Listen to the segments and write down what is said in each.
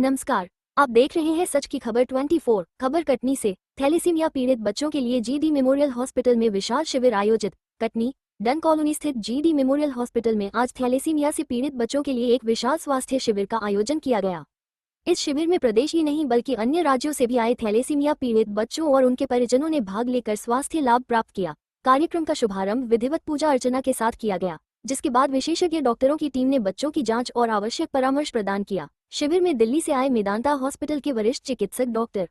नमस्कार, आप देख रहे हैं सच की खबर 24 खबर कटनी से। थैलेसीमिया पीड़ित बच्चों के लिए जीडी मेमोरियल हॉस्पिटल में विशाल शिविर आयोजित। कटनी डन कॉलोनी स्थित जीडी मेमोरियल हॉस्पिटल में आज थैलेसीमिया से पीड़ित बच्चों के लिए एक विशाल स्वास्थ्य शिविर का आयोजन किया गया। इस शिविर में प्रदेश ही नहीं बल्कि अन्य राज्यों से भी आए थैलेसीमिया पीड़ित बच्चों और उनके परिजनों ने भाग लेकर स्वास्थ्य लाभ प्राप्त किया। कार्यक्रम का शुभारंभ विधिवत पूजा अर्चना के साथ किया गया, जिसके बाद विशेषज्ञ डॉक्टरों की टीम ने बच्चों की जांच और आवश्यक परामर्श प्रदान किया। शिविर में दिल्ली से आए मेदांता हॉस्पिटल के वरिष्ठ चिकित्सक डॉक्टर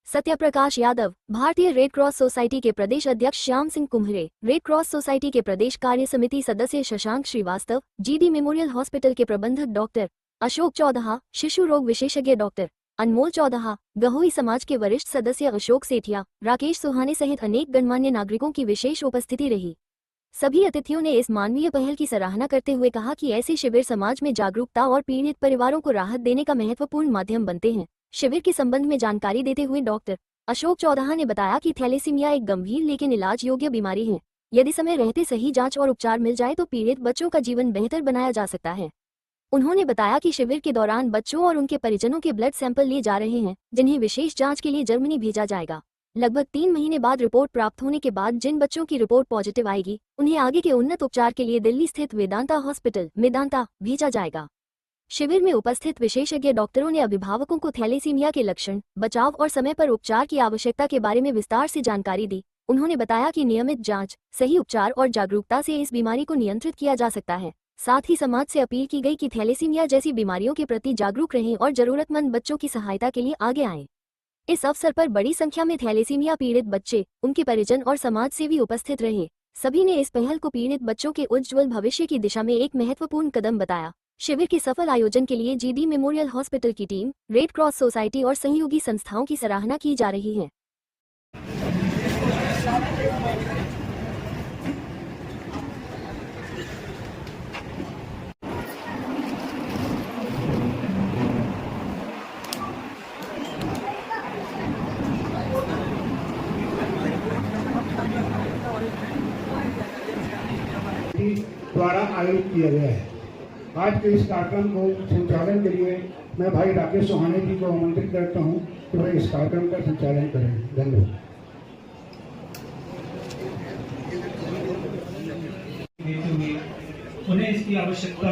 सत्यप्रकाश यादव, भारतीय रेड क्रॉस सोसाइटी के प्रदेश अध्यक्ष Shyam Singh Kumhare, red cross society के प्रदेश कार्य समिति सदस्य Shashank Srivastava, GD memorial hospital के प्रबंधक डॉक्टर अशोक चौदहा, शिशु रोग विशेषज्ञ डॉक्टर अनमोल चौदहा, गहोई समाज के वरिष्ठ सदस्य अशोक सेठिया, राकेश सुहाने सहित अनेक गणमान्य नागरिकों की विशेष उपस्थिति रही। सभी अतिथियों ने इस मानवीय पहल की सराहना करते हुए कहा कि ऐसे शिविर समाज में जागरूकता और पीड़ित परिवारों को राहत देने का महत्वपूर्ण माध्यम बनते हैं। शिविर के संबंध में जानकारी देते हुए डॉक्टर अशोक चौदहा ने बताया कि थैलेसीमिया एक गंभीर लेकिन इलाज योग्य बीमारी है। यदि समय रहते सही जांच और उपचार मिल जाए तो पीड़ित बच्चों का जीवन बेहतर बनाया जा सकता है। उन्होंने बताया कि शिविर के दौरान बच्चों और उनके परिजनों के ब्लड सैंपल लिए जा रहे हैं, जिन्हें विशेष जांच के लिए जर्मनी भेजा जाएगा। लगभग 3 महीने बाद रिपोर्ट प्राप्त होने के बाद जिन बच्चों की रिपोर्ट पॉजिटिव आएगी, उन्हें आगे के उन्नत उपचार के लिए दिल्ली स्थित वेदांता हॉस्पिटल मेदांता भेजा जाएगा। शिविर में उपस्थित विशेषज्ञ डॉक्टरों ने अभिभावकों को थैलेसीमिया के लक्षण, बचाव और समय पर उपचार की आवश्यकता के बारे में विस्तार से जानकारी दी। उन्होंने बताया कि नियमित जांच, सही उपचार और जागरूकता से इस बीमारी को नियंत्रित किया जा सकता है। साथ ही समाज से अपील की गई कि थैलेसीमिया जैसी बीमारियों के प्रति जागरूक रहें और जरूरतमंद बच्चों की सहायता के लिए आगे आएं। इस अवसर पर बड़ी संख्या में थैलेसीमिया पीड़ित बच्चे, उनके परिजन और समाज सेवी उपस्थित रहे। सभी ने इस पहल को पीड़ित बच्चों के उज्ज्वल भविष्य की दिशा में एक महत्वपूर्ण कदम बताया। शिविर के सफल आयोजन के लिए जीडी मेमोरियल हॉस्पिटल की टीम, रेड क्रॉस सोसाइटी और सहयोगी संस्थाओं की सराहना की जा रही है। द्वारा आयोजित किया गया है। आज के इस कार्यक्रम को संचालन के लिए मैं भाई राकेश सुहाने जी को आमंत्रित करता हूं कि वह इस कार्यक्रम का संचालन करें। धन्यवाद। उन्हें इसकी आवश्यकता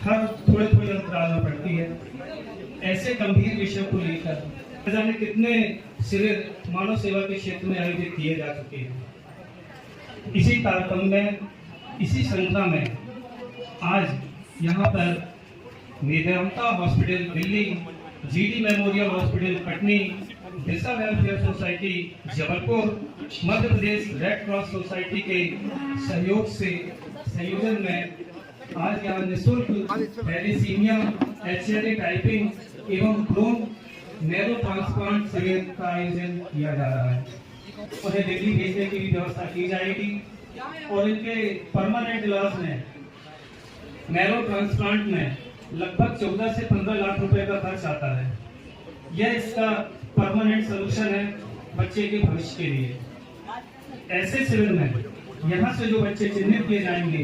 हर थोड़े अंतराल में पड़ती है। ऐसे गंभीर विषय को लेकर जाने कितने शिविर मानव सेवा के क्षेत्र में आयोजित किए जा चुके हैं। इसी तारतम्य में, इसी श्रृंखला में आज यहाँ पर Medanta hospital Delhi, GD memorial hospital Katni, Disha welfare society Jabalpur, Madhya Pradesh red cross society के सहयोग से संयोजन में आज यहाँ निःशुल्क थैलेसीमिया, HLA टाइपिंग एवं ब्रोन नैरो ट्रांसप्लांट शिविर का आयोजन किया जा रहा है। उन्हें दिल्ली भेजने की भी व्यवस्था की जाएगी और इनके परमानेंट इलाज में, नैरो ट्रांसप्लांट में लगभग 14 से 15 लाख रुपए का खर्च आता है। यह इसका परमानेंट सोल्यूशन है बच्चे के भविष्य के लिए। ऐसे शिविर में यहाँ से जो बच्चे चिन्हित किए जाएंगे,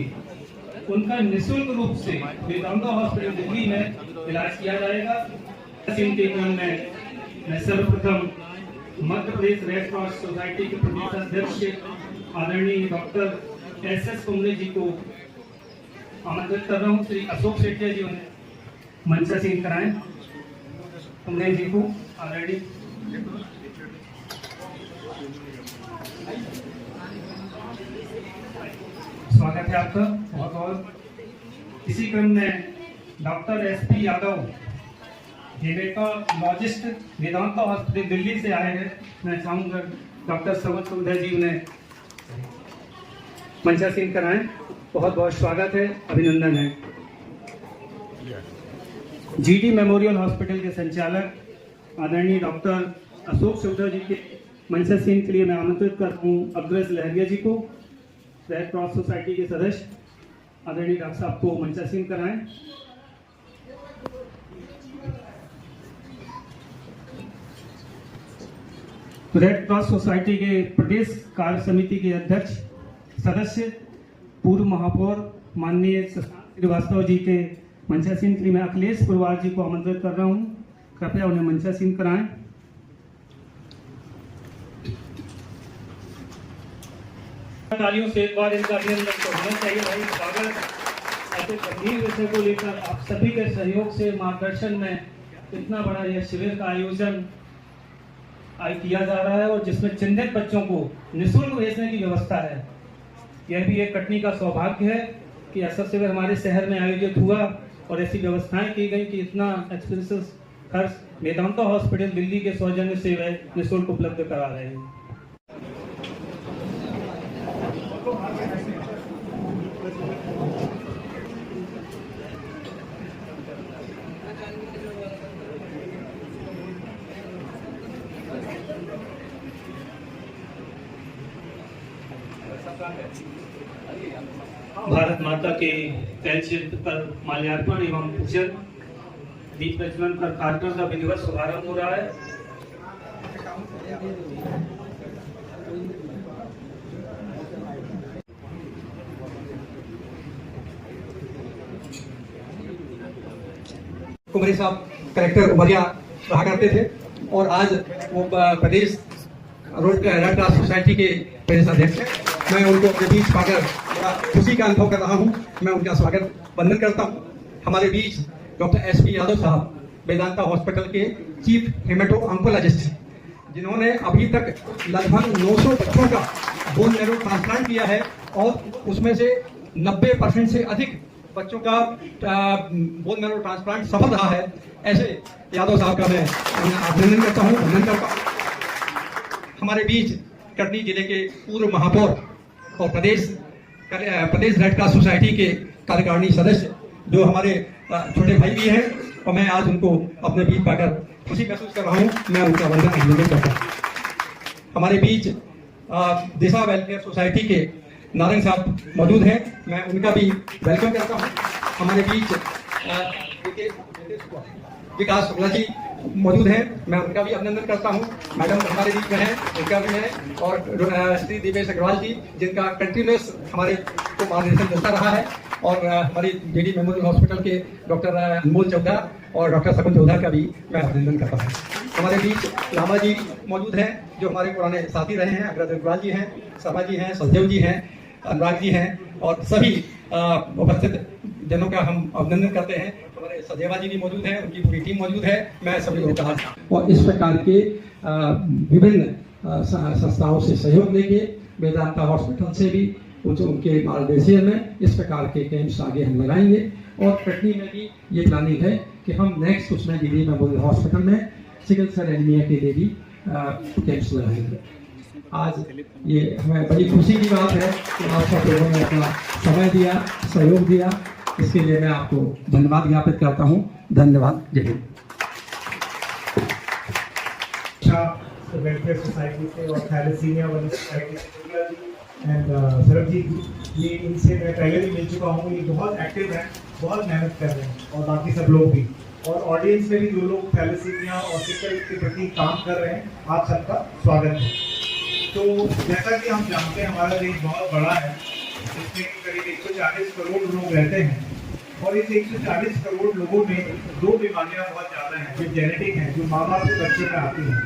उनका निःशुल्क रूप से वेदांता हॉस्पिटल दिल्ली में इलाज किया जाएगा। इनके क्रम में मैं सर्वप्रथम मध्य प्रदेश रेड क्रॉस सोसाइटी के प्रदेश अध्यक्ष आदरणीय डॉक्टर SS कुम्हरे जी को आमंत्रित कर रहा हूँ। श्री अशोक सेठिया जी उन्हें मंचासीन कराएं। कुम्हरे जी को आदरणीय स्वागत है आपका बहुत बहुत। इसी क्रम में doctor SP Yadav, haematologist, Vedanta hospital Delhi से आए हैं। मैं चाहूंगा डॉक्टर सवत सुंदर जी उन्हें मंचासीन कराएं। बहुत बहुत स्वागत है, अभिनंदन है। जीडी मेमोरियल हॉस्पिटल के संचालक आदरणीय डॉक्टर अशोक चौधरी जी के मंचासीन के लिए मैं आमंत्रित करता हूँ अग्रज लहरिया जी को, रेड क्रॉस सोसाइटी के सदस्य आदरणीय डॉक्टर साहब को मंचासीन कराएं। रेड क्रॉस सोसाइटी के प्रदेश कार्य समिति के अध्यक्ष सदस्य पूर्व महापौर माननीय शशांक श्रीवास्तव जी के मंचासीन के लिए मैं अखिलेश पुरवार जी को आमंत्रित कर रहा हूं। कृपया उन्हें मंचासीन कराएं। तालियों से एक बार इनका अभिनंदन तो होना चाहिए भाई। स्वागत ऐसे गंभीर विषय को लेकर आप सभी के सहयोग से मार्गदर्शन में इतना बड़ा यह शिविर का आयोजन किया जा रहा है और जिसमें चिन्हित बच्चों को निःशुल्क भेजने की व्यवस्था है। यह भी एक कटनी का सौभाग्य है कि ऐसा शिविर हमारे शहर में आयोजित हुआ और ऐसी व्यवस्थाएं की गई कि इतना एक्सपेंसेस खर्च वेदांता हॉस्पिटल दिल्ली के सौजन्य से वह निःशुल्क उपलब्ध करा रहे हैं। भारत माता के तैल शिल्प पर माल्यार्पण एवं पूजन दीप प्रज्वलन पर कार्यक्रम का विधिवत शुभारंभ हो रहा है। कुमारी साहब कलेक्टर उमरिया रहा करते थे और आज वो प्रदेश रेड क्रॉस सोसाइटी के प्रदेश अध्यक्ष हैं। मैं उनको अपने बीच पाकर बड़ा खुशी का अनुभव कर रहा हूं। मैं उनका स्वागत वंदन करता हूं। हमारे बीच डॉक्टर SP यादव साहब वेदांता हॉस्पिटल के चीफ हेमेटो ऑन्कोलॉजिस्ट, जिन्होंने अभी तक लगभग 900 बच्चों का बोन मैरो ट्रांसप्लांट किया है और उसमें से 90% से अधिक बच्चों का बोन मैरो ट्रांसप्लांट सफल रहा है। ऐसे यादव साहब का मैं अभिनंदन करता हूँ, वंदन करता हूँ। हमारे बीच कटनी जिले के पूर्व महापौर और प्रदेश रेड क्रॉस सोसाइटी के कार्यकारिणी सदस्य जो हमारे छोटे भाई भी हैं और मैं आज उनको अपने बीच पाकर खुशी महसूस कर रहा हूँ। मैं उनका वंदन अभिनंदन करता हूँ। हमारे बीच दिशा वेलफेयर सोसाइटी के नारायण साहब मौजूद हैं, मैं उनका भी वेलकम करता हूँ। हमारे बीच विकास शुक्ला जी मौजूद हैं, मैं उनका भी अभिनंदन करता हूँ। मैडम हमारे बीच में हैं, उनका भी है, और श्री दिवेश अग्रवाल जी जिनका कंटिन्यूस हमारे को मार्गदर्शन मिलता रहा है, और हमारी JD मेमोरियल हॉस्पिटल के डॉक्टर अनमोल चौधा और डॉक्टर शकुन चौधा का भी मैं अभिनंदन करता हूँ। हमारे बीच लामा जी मौजूद हैं जो हमारे पुराने साथी रहे हैं। अग्रवाल जी हैं, शर्मा जी हैं, सलदेव जी हैं, अनुराग जी हैं और सभी उपस्थित जनों का हम अभिनंदन करते हैं। हमारे सदेवा जी भी मौजूद हैं, उनकी पूरी टीम मौजूद है। मैं सभी लोगों का और इस प्रकार के विभिन्न संस्थाओं से सहयोग लेके वेदांता हॉस्पिटल से भी उनके मार्गदर्शन में इस प्रकार के कैंप्स आगे हम लगाएंगे। और कटनी में भी ये प्लानिंग है कि हम नेक्स्ट उसमें JD मेमोरियल हॉस्पिटल में सिकल सेल एनीमिया के लिए भी कैंप्स लगाएंगे। आज ये हमें बड़ी खुशी की बात है कि आप सब लोगों ने अपना समय दिया, सहयोग दिया, इसके लिए मैं आपको धन्यवाद ज्ञापित करता हूँ। धन्यवाद। जय हिंद। वेलफेयर सोसाइटी से और थैलेसीमिया वाली सोसाइटी एंड सरबजीत, ये इनसे मैं पहले भी मिल चुका हूँ। ये बहुत एक्टिव है, बहुत मेहनत कर रहे हैं और बाकी सब लोग भी, और ऑडियंस में भी जो लोग थैलेसीमिया और सिकल के प्रति काम कर रहे हैं, आप सबका स्वागत है। तो जैसा कि हम जानते हैं हमारा देश बहुत बड़ा है, इसमें करीब 140 करोड़ लोग रहते हैं और इस 140 करोड़ लोगों में 2 बीमारियां बहुत ज़्यादा हैं जो जेनेटिक हैं, जो माँ बाप के बच्चे में आती हैं।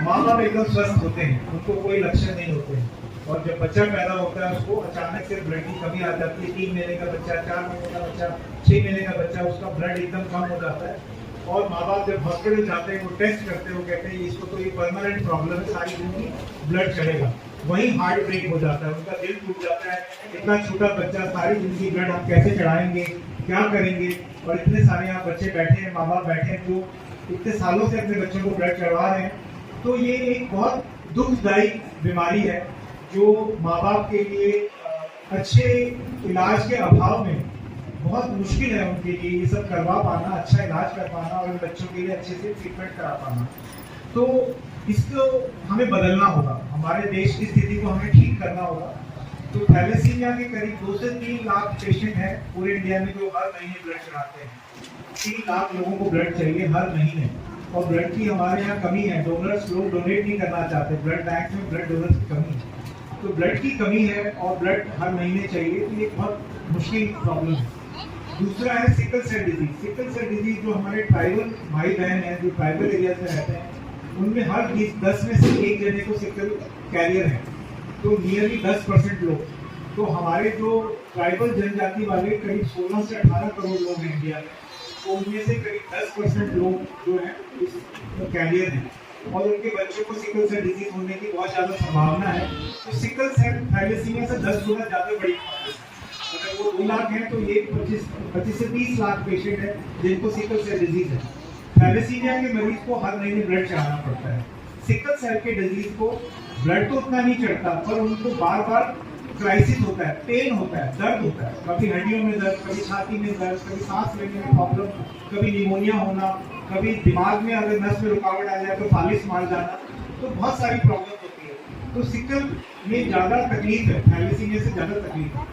माँ बाप एकदम स्वस्थ होते हैं, उनको कोई लक्षण नहीं होते हैं, और जब बच्चा पैदा होता है उसको अचानक से ब्लड की कमी आ जाती है। 3 महीने का बच्चा, 4 महीने का बच्चा, 6 महीने का बच्चा, उसका ब्लड एकदम कम हो जाता है। और माँ बाप जब हॉस्पिटल जाते हैं, वो टेस्ट करते हैं, वो कहते हैं इसको तो ये परमानेंट प्रॉब्लम है, सारी जिंदगी ब्लड चढ़ेगा। वही हार्ट ब्रेक हो जाता है, उनका दिल टूट जाता है। इतना छोटा बच्चा, सारी जिंदगी ब्लड हम कैसे चढ़ाएंगे, क्या करेंगे। और इतने सारे यहाँ बच्चे बैठे हैं, माँ बाप बैठे हैं जो इतने सालों से अपने बच्चों को ब्लड चढ़वा रहे हैं। तो ये एक बहुत दुखदायी बीमारी है जो माँ बाप के लिए अच्छे इलाज के अभाव में बहुत मुश्किल है उनके लिए ये सब करवा पाना, अच्छा इलाज कर पाना और बच्चों के लिए अच्छे से ट्रीटमेंट करा पाना। तो इसको हमें बदलना होगा, हमारे देश की स्थिति को हमें ठीक करना होगा। तो थैलेसीमिया के करीब 2 से 3 लाख पेशेंट हैं पूरे इंडिया में जो हर महीने ब्लड चढ़ाते हैं। 3 लाख लोगों को ब्लड चाहिए हर महीने, और ब्लड की हमारे यहाँ कमी है। डोनर्स लोग डोनेट नहीं करना चाहते, ब्लड बैंक में ब्लड डोनर्स की कमी है। तो ब्लड की कमी है और ब्लड हर महीने चाहिए, तो ये बहुत मुश्किल प्रॉब्लम है। दूसरा है sickle cell disease. Sickle cell disease जो हमारे ट्राइबल भाई बहन हैं जो ट्राइबल एरियाज में रहते हैं, उनमें हर 10 में से एक जने को सिकल कैरियर है, तो नियरली 10% लोग। तो हमारे जो ट्राइबल जनजाति वाले करीब 16 से 18 करोड़ लोग हैं इंडिया में, तो उनमें से करीब 10% लोग जो हैं इस कैरियर हैं और उनके बच्चों को सिकल सेल डिजीज होने की बहुत ज़्यादा संभावना है। तो सिकल सेल थैलेसीमिया से 10 गुना ज़्यादा बड़ी है। अगर वो 2 लाख है तो ये 25 से 30 लाख पेशेंट है जिनको सिकल सेल डिजीज है। थैलेसीमिया के मरीज को हर महीने ब्लड चढ़ाना पड़ता है। सिकल सेल के डिजीज को ब्लड तो उतना नहीं चढ़ता, पर उनको बार बार क्राइसिस होता है, पेन होता है, दर्द होता है, कभी हड्डियों में दर्द, कभी छाती में दर्द, कभी सांस लेने में प्रॉब्लम, कभी निमोनिया होना, कभी दिमाग में अगर नस में रुकावट आ जाए तो फालिस मार जाना, तो बहुत सारी प्रॉब्लम होती है। तो सिकल में ज़्यादा तकलीफ है, थैलेसीमिया से ज़्यादा तकलीफ है।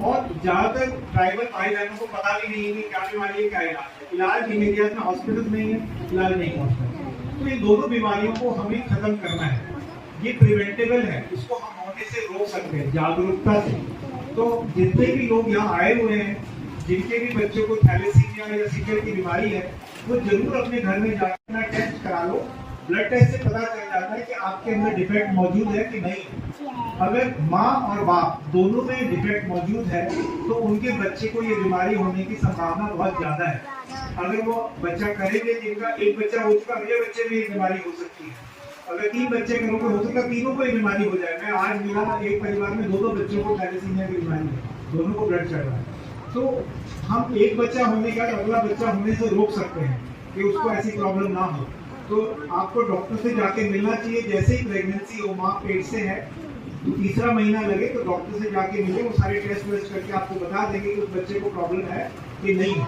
और ज़्यादातर ट्राइबल भाई बहनों को पता भी नहीं है कि क्या बीमारी है, क्या इलाज है। इलाज इन एरियाज में हॉस्पिटल नहीं है, इलाज नहीं पहुँचता। तो इन दोनों बीमारियों को हमें खत्म करना है। ये प्रिवेंटेबल है, इसको हम होने से रोक सकते हैं जागरूकता से। तो जितने भी लोग यहाँ आए हुए हैं, जिनके भी बच्चों को थैलेसीमिया या सिकल की बीमारी है, वो जरूर अपने घर में जाकर अपना टेस्ट करा लो। ब्लड टेस्ट से पता चल जाता है कि आपके अंदर डिफेक्ट मौजूद है कि नहीं। अगर माँ और बाप दोनों में डिफेक्ट मौजूद है तो उनके बच्चे को ये बीमारी होने की संभावना बहुत ज्यादा है। अगर वो बच्चा करेंगे, जिनका एक बच्चा हो चुका, अगले बच्चे में ये बीमारी हो सकती है। अगर 3 बच्चे करोगे, हो सकता है तीनों को ये बीमारी हो जाए। मैं आज मिला एक परिवार में 2 बच्चों को थैलेसीमिया की बीमारी है, दोनों को ब्लड चढ़ रहा है। तो हम एक बच्चा होने का अगला बच्चा होने से रोक सकते हैं कि उसको ऐसी प्रॉब्लम ना हो। तो आपको डॉक्टर से जाके मिलना चाहिए। जैसे ही प्रेगनेंसी हो, माँ पेट से है, तो 3रा महीना लगे तो डॉक्टर से जाके मिले, वो सारे टेस्ट वेस्ट करके आपको बता देंगे कि उस बच्चे को प्रॉब्लम है कि नहीं है।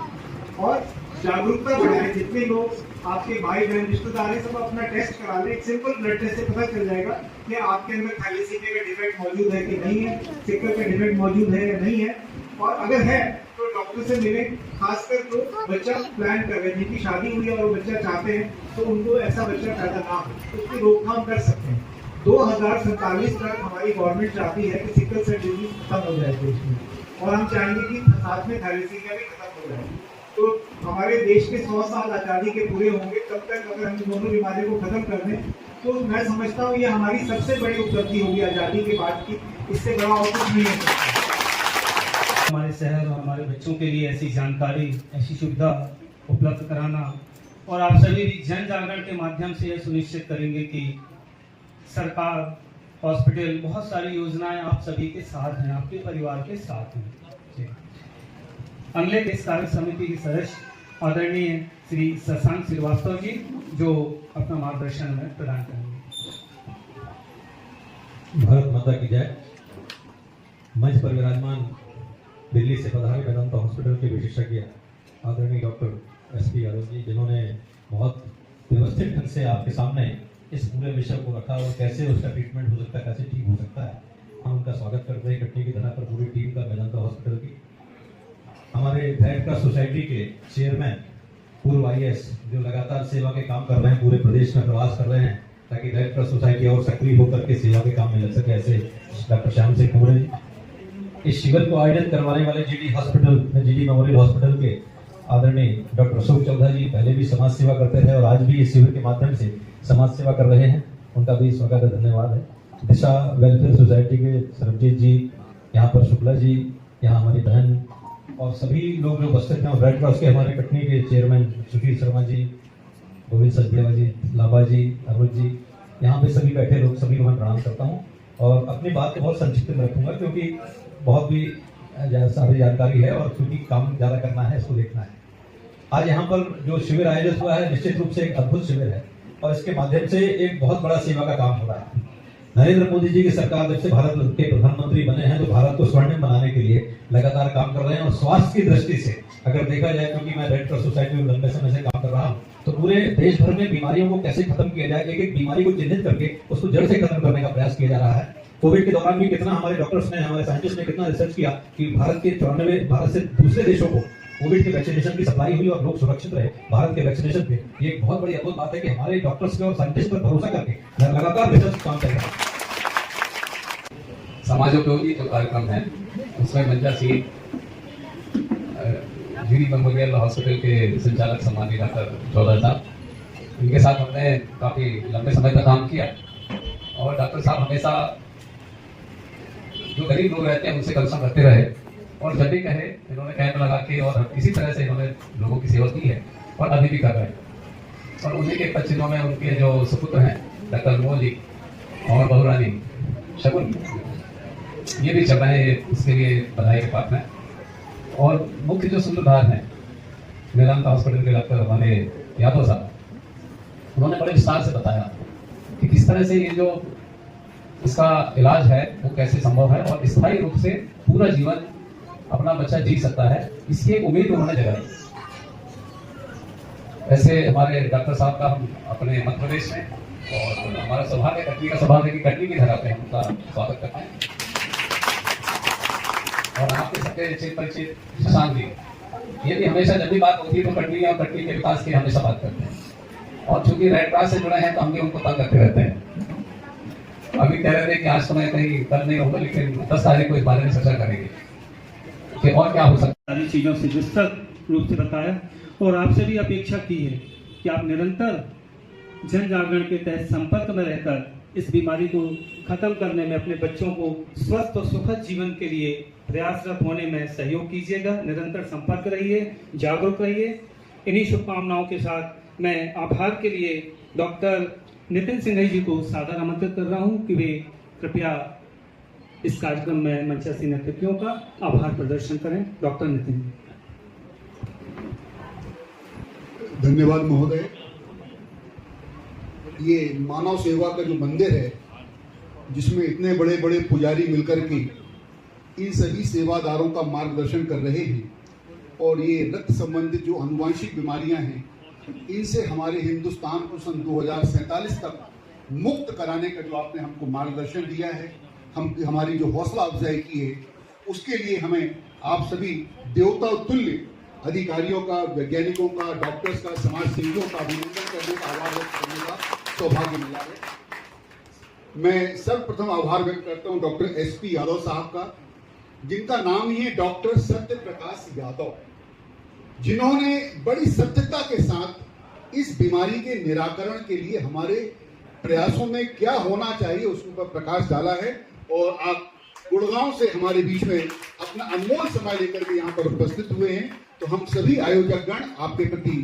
और जागरूकता बढ़ाए, जितने लोग आपके भाई बहन रिश्तेदार हैं, सब अपना टेस्ट करा लें। एक सिंपल ब्लड टेस्ट से पता चल जाएगा कि आपके अंदर थैलेसीमिया का डिफेक्ट मौजूद है कि नहीं है, सिकल का डिफेक्ट मौजूद है या नहीं है। और अगर है तो डॉक्टर से मिलें। खासकर जो बच्चा प्लान कर रहे हैं, जिनकी शादी हुई है और वो बच्चा चाहते हैं, तो उनको ऐसा बच्चा पैदा ना हो, उसकी रोकथाम कर सकते हैं। 2047 तक हमारी गवर्नमेंट चाहती है कि सिकल सेल डिजीज खत्म हो जाए देश में, और हम चाहेंगे कि साथ में थैलेसीमिया भी खत्म हो जाए। तो हमारे देश के 100 साल आज़ादी के पूरे होंगे, तब तक अगर हम दोनों बीमारियों को खत्म कर दें तो मैं समझता हूँ ये हमारी सबसे बड़ी उपलब्धि होगी आज़ादी के बाद की। इससे बड़ा और कुछ नहीं है। हमारे शहर और हमारे बच्चों के लिए ऐसी जानकारी, ऐसी सुविधा उपलब्ध कराना, और आप सभी भी जन जागरण के माध्यम से यह सुनिश्चित करेंगे कि सरकार, हॉस्पिटल, बहुत सारी योजनाएं आप सभी के साथ हैं, आपके परिवार के साथ हैं। अगले इस कार्य समिति के सदस्य आदरणीय श्री शशांक श्रीवास्तव जी, जो अपना मार्गदर्शन हमें प्रदान करेंगे। भारत माता की जय। मंच पर विराजमान दिल्ली से पधारे वेदांता हॉस्पिटल के विशेषज्ञ आदरणीय डॉक्टर SP यादव जी, जिन्होंने बहुत व्यवस्थित ढंग से आपके सामने इस पूरे विषय को रखा और कैसे उसका ट्रीटमेंट हो सकता है, कैसे ठीक हो सकता है, हम उनका स्वागत करते हैं कटनी की धरा पर पूरी टीम का, वेदांता हॉस्पिटल की। हमारे रेड क्रॉस सोसाइटी के चेयरमैन पूर्व IAS जो लगातार सेवा के काम कर रहे हैं, पूरे प्रदेश में प्रवास कर रहे हैं ताकि रेड क्रॉस सोसाइटी और सक्रिय होकर के सेवा के काम में लग सके, ऐसे डॉक्टर श्याम सिंह कुमरे जी। इस शिविर को आयोजित करवाने वाले GD मेमोरियल हॉस्पिटल के आदरणीय डॉक्टर अशोक चौधा जी पहले भी समाज सेवा करते थे और आज भी इस शिविर के माध्यम से समाज सेवा कर रहे हैं, उनका भी स्वागत है, धन्यवाद है। दिशा वेलफेयर सोसाइटी के सरबजीत जी, यहाँ पर शुक्ला जी, यहाँ हमारी बहन और सभी लोग जो उपस्थित हैं, और रेड क्रॉस के हमारे कटनी के चेयरमैन सुशील शर्मा जी, गोविंद सचदेवा जी, लाभा जी, अरुण जी, यहाँ पे सभी बैठे लोग, सभी को मैं प्रणाम करता हूँ। और अपनी बात को बहुत संक्षिप्त में रखूंगा क्योंकि बहुत भी सारी जानकारी है और क्योंकि काम ज़्यादा करना है, इसको देखना है। आज यहाँ पर जो शिविर आयोजित हुआ है निश्चित रूप से एक अद्भुत शिविर है और इसके माध्यम से एक बहुत बड़ा सेवा का काम हो रहा है। नरेंद्र मोदी जी की सरकार जब से भारत के प्रधानमंत्री बने हैं तो भारत को स्वर्णिम बनाने के लिए लगातार काम कर रहे हैं। और स्वास्थ्य की दृष्टि से अगर देखा जाए, क्योंकि मैं रेड क्रॉस सोसाइटी में लंबे समय से काम कर रहा हूँ, तो पूरे देश भर में बीमारियों को कैसे खत्म किया जाए, एक एक बीमारी को चिन्हित करके उसको जड़ से खत्म करने का प्रयास किया जा रहा है। कोविड के दौरान भी कितना हमारे डॉक्टर्स ने, हमारे साइंटिस्ट ने कितना रिसर्च किया कि भारत से दूसरे देशों को कोविड के वैक्सीनेशन की सप्लाई हुई और लोग सुरक्षित रहे भारत के वैक्सीनेशन पे। ये एक बहुत बड़ी अद्भुत बात है कि हमारे डॉक्टर्स पे और साइंटिस्ट पर भरोसा करके लगातार रिसर्च काम चल रहा है। समाजोपयोगी जो कार्यक्रम है उसमें मंजा सीट जीडी मेमोरियल हॉस्पिटल के संचालक सम्मानीय डॉक्टर चौधरी साहब, इनके साथ हमने काफ़ी लंबे समय तक काम किया और डॉक्टर साहब हमेशा जो गरीब लोग रहते हैं उनसे कंसर्न रखते रहे और जब भी कहे इन्होंने कैंप लगा के और इसी तरह से इन्होंने लोगों की सेवा की है और अभी भी कर रहे हैं। और उन्हीं के पच्चीनों में उनके जो सुपुत्र हैं डॉक्टर अनमोल जी और बहुरानी शगुन, ये भी चल रहे हैं, इसके लिए बधाई के पात्र हैं। और मुख्य जो सूत्रधार हैं मेदांता हॉस्पिटल के डॉक्टर हमारे यादव साहब, उन्होंने बड़े विस्तार से बताया कि किस तरह से ये जो इसका इलाज है वो कैसे संभव है और स्थायी रूप से पूरा जीवन अपना बच्चा जी सकता है, इसकी एक उम्मीद उन्होंने जगाई। ऐसे हमारे डॉक्टर साहब का हम अपने मध्य प्रदेश में और हमारा सौभाग्य कटनी का सौभाग्य की कटनी की धरा पे हम उनका स्वागत करते हैं। और आपके सबके चिर परिचित शशांक जी, ये भी हमेशा जब भी बात होती है तो कटनी और कटनी के विकास की हमेशा बात करते हैं और चूंकि रेड क्रॉस से जुड़े हैं तो हम भी उनको तंग करते रहते हैं। अभी कह रहे थे कि आज तो मैं कहीं कल नहीं होगा, लेकिन 10 तारीख को इस बारे में चर्चा करेंगे कि और क्या हो सकता है। सारी चीज़ों से विस्तृत रूप से बताया और आपसे भी अपेक्षा की है कि आप निरंतर जन जागरण के तहत संपर्क में रहकर इस बीमारी को खत्म करने में अपने बच्चों को स्वस्थ और सुखद जीवन के लिए प्रयासरत होने में सहयोग कीजिएगा। निरंतर संपर्क रहिए, जागरूक रहिए। इन्हीं शुभकामनाओं के साथ मैं आभार के लिए डॉक्टर नितिन सिंघई जी को सादर आमंत्रित कर रहा हूं कि वे कृपया इस कार्यक्रम में मंचासीन अतिथियों का आभार प्रदर्शन करें। डॉक्टर नितिन। धन्यवाद महोदय। ये मानव सेवा का जो मंदिर है जिसमें इतने बड़े बड़े पुजारी मिलकर के इन सभी सेवादारों का मार्गदर्शन कर रहे हैं और ये रक्त संबंधित जो आनुवांशिक बीमारियां हैं इनसे हमारे हिंदुस्तान को सन 2047 तक मुक्त कराने का जो आपने हमको मार्गदर्शन दिया है, हमारी जो हौसला अफजाई की है, उसके लिए हमें आप सभी देवता तुल्य अधिकारियों का, वैज्ञानिकों का, डॉक्टर्स का, समाज सेवियों का अभिनंदन करने का, आभार व्यक्त करने का सौभाग्य मिला है। मैं सर्वप्रथम आभार व्यक्त करता हूं डॉक्टर SP यादव साहब का, जिनका नाम ही है डॉक्टर सत्य प्रकाश यादव, जिन्होंने बड़ी सत्यता के साथ इस बीमारी के निराकरण के लिए हमारे प्रयासों में क्या होना चाहिए उसके ऊपर प्रकाश डाला है। और आप गुड़गांव से हमारे बीच में अपना अनमोल समय लेकर के यहाँ पर उपस्थित हुए हैं, तो हम सभी आयोजक गण आपके प्रति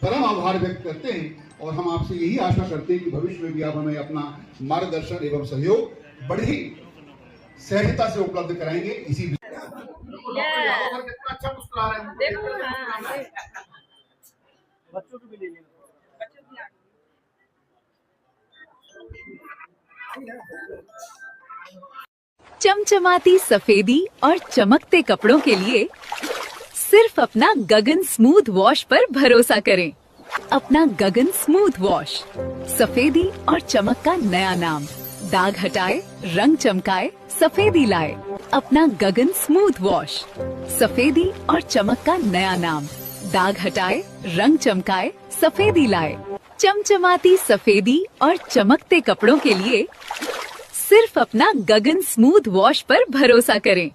परम आभार व्यक्त करते हैं और हम आपसे यही आशा करते हैं कि भविष्य में भी आप हमें अपना मार्गदर्शन एवं सहयोग बड़ी सहजता से उपलब्ध कराएंगे। इसी अच्छा मुस्कुरा रहे हैं, बच्चों को भी ले लेना। चमचमाती सफेदी और चमकते कपड़ों के लिए सिर्फ अपना गगन स्मूथ वॉश पर भरोसा करें। अपना गगन स्मूथ वॉश, सफेदी और चमक का नया नाम। दाग हटाए, रंग चमकाए, सफेदी लाए। अपना गगन स्मूथ वॉश, सफेदी और चमक का नया नाम। दाग हटाए, रंग चमकाए, सफेदी लाए। चमचमाती सफेदी और चमकते कपड़ों के लिए सिर्फ अपना गगन स्मूथ वॉश पर भरोसा करें।